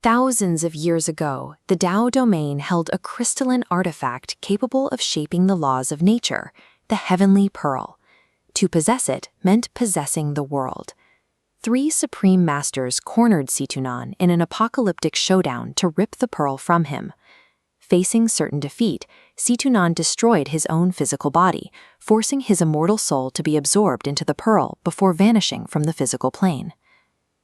Thousands of years ago, the Tao domain held a crystalline artifact capable of shaping the laws of nature, the heavenly pearl. To possess it meant possessing the world. 3 supreme masters cornered Situ Nan in an apocalyptic showdown to rip the pearl from him. Facing certain defeat, Situ Nan destroyed his own physical body, forcing his immortal soul to be absorbed into the pearl before vanishing from the physical plane.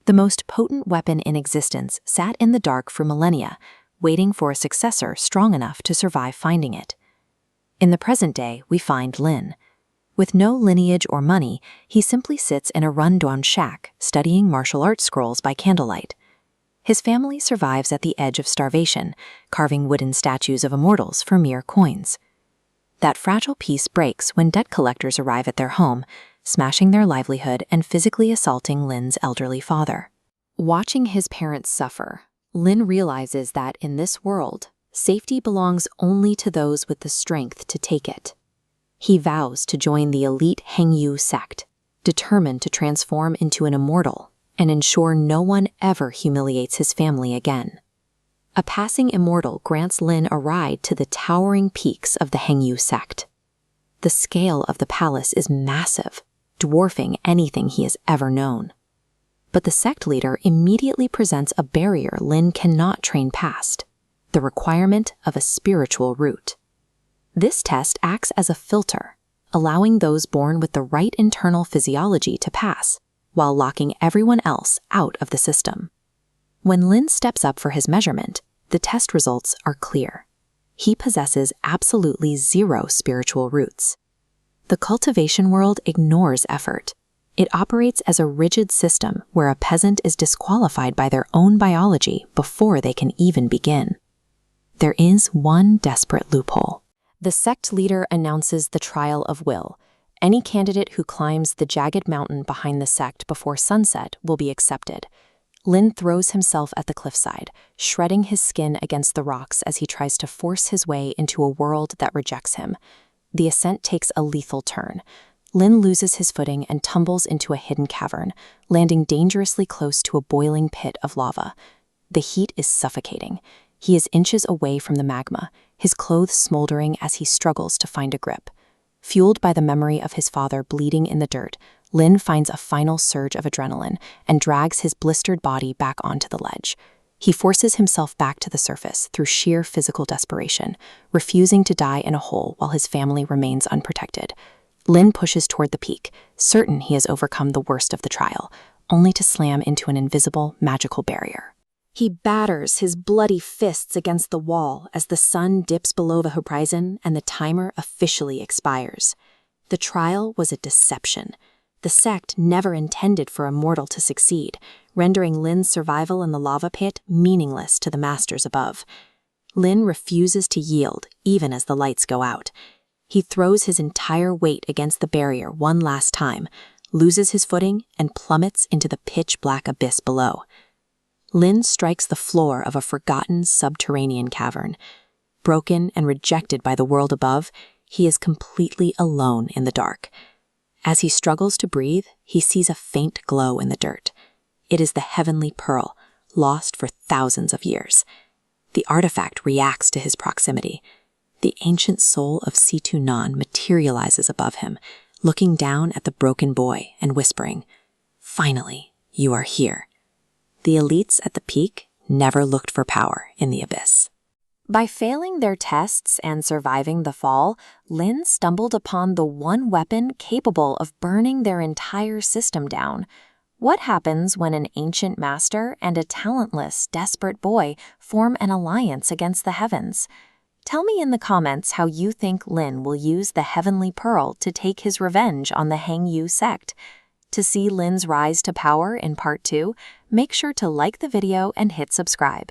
The most potent weapon in existence sat in the dark for millennia, waiting for a successor strong enough to survive finding it. In the present day, we find Lin. With no lineage or money, he simply sits in a rundown shack, studying martial arts scrolls by candlelight. His family survives at the edge of starvation, carving wooden statues of immortals for mere coins. That fragile peace breaks when debt collectors arrive at their home, smashing their livelihood and physically assaulting Lin's elderly father. Watching his parents suffer, Lin realizes that in this world, safety belongs only to those with the strength to take it. He vows to join the elite Heng Yue Sect, determined to transform into an immortal and ensure no one ever humiliates his family again. A passing immortal grants Lin a ride to the towering peaks of the Heng Yue Sect. The scale of the palace is massive, dwarfing anything he has ever known. But the sect leader immediately presents a barrier Lin cannot train past: the requirement of a spiritual root. This test acts as a filter, allowing those born with the right internal physiology to pass, while locking everyone else out of the system. When Lin steps up for his measurement, the test results are clear. He possesses absolutely 0 spiritual roots. The cultivation world ignores effort. It operates as a rigid system where a peasant is disqualified by their own biology before they can even begin. There is one desperate loophole. The sect leader announces the trial of will. Any candidate who climbs the jagged mountain behind the sect before sunset will be accepted. Lin throws himself at the cliffside, shredding his skin against the rocks as he tries to force his way into a world that rejects him. The ascent takes a lethal turn. Lin loses his footing and tumbles into a hidden cavern, landing dangerously close to a boiling pit of lava. The heat is suffocating. He is inches away from the magma, his clothes smoldering as he struggles to find a grip. Fueled by the memory of his father bleeding in the dirt, Lin finds a final surge of adrenaline and drags his blistered body back onto the ledge. He forces himself back to the surface through sheer physical desperation, refusing to die in a hole while his family remains unprotected. Lin pushes toward the peak, certain he has overcome the worst of the trial, only to slam into an invisible, magical barrier. He batters his bloody fists against the wall as the sun dips below the horizon and the timer officially expires. The trial was a deception. The sect never intended for a mortal to succeed, rendering Lin's survival in the lava pit meaningless to the masters above. Lin refuses to yield, even as the lights go out. He throws his entire weight against the barrier one last time, loses his footing, and plummets into the pitch-black abyss below. Lin strikes the floor of a forgotten subterranean cavern. Broken and rejected by the world above, he is completely alone in the dark. As he struggles to breathe, he sees a faint glow in the dirt. It is the heavenly pearl, lost for thousands of years. The artifact reacts to his proximity. The ancient soul of Situ Nan materializes above him, looking down at the broken boy and whispering, "Finally, you are here." The elites at the peak never looked for power in the abyss. By failing their tests and surviving the fall, Lin stumbled upon the one weapon capable of burning their entire system down. What happens when an ancient master and a talentless, desperate boy form an alliance against the heavens? Tell me in the comments how you think Lin will use the heavenly pearl to take his revenge on the Heng Yue Sect. To see Lin's rise to power in part 2, make sure to like the video and hit subscribe.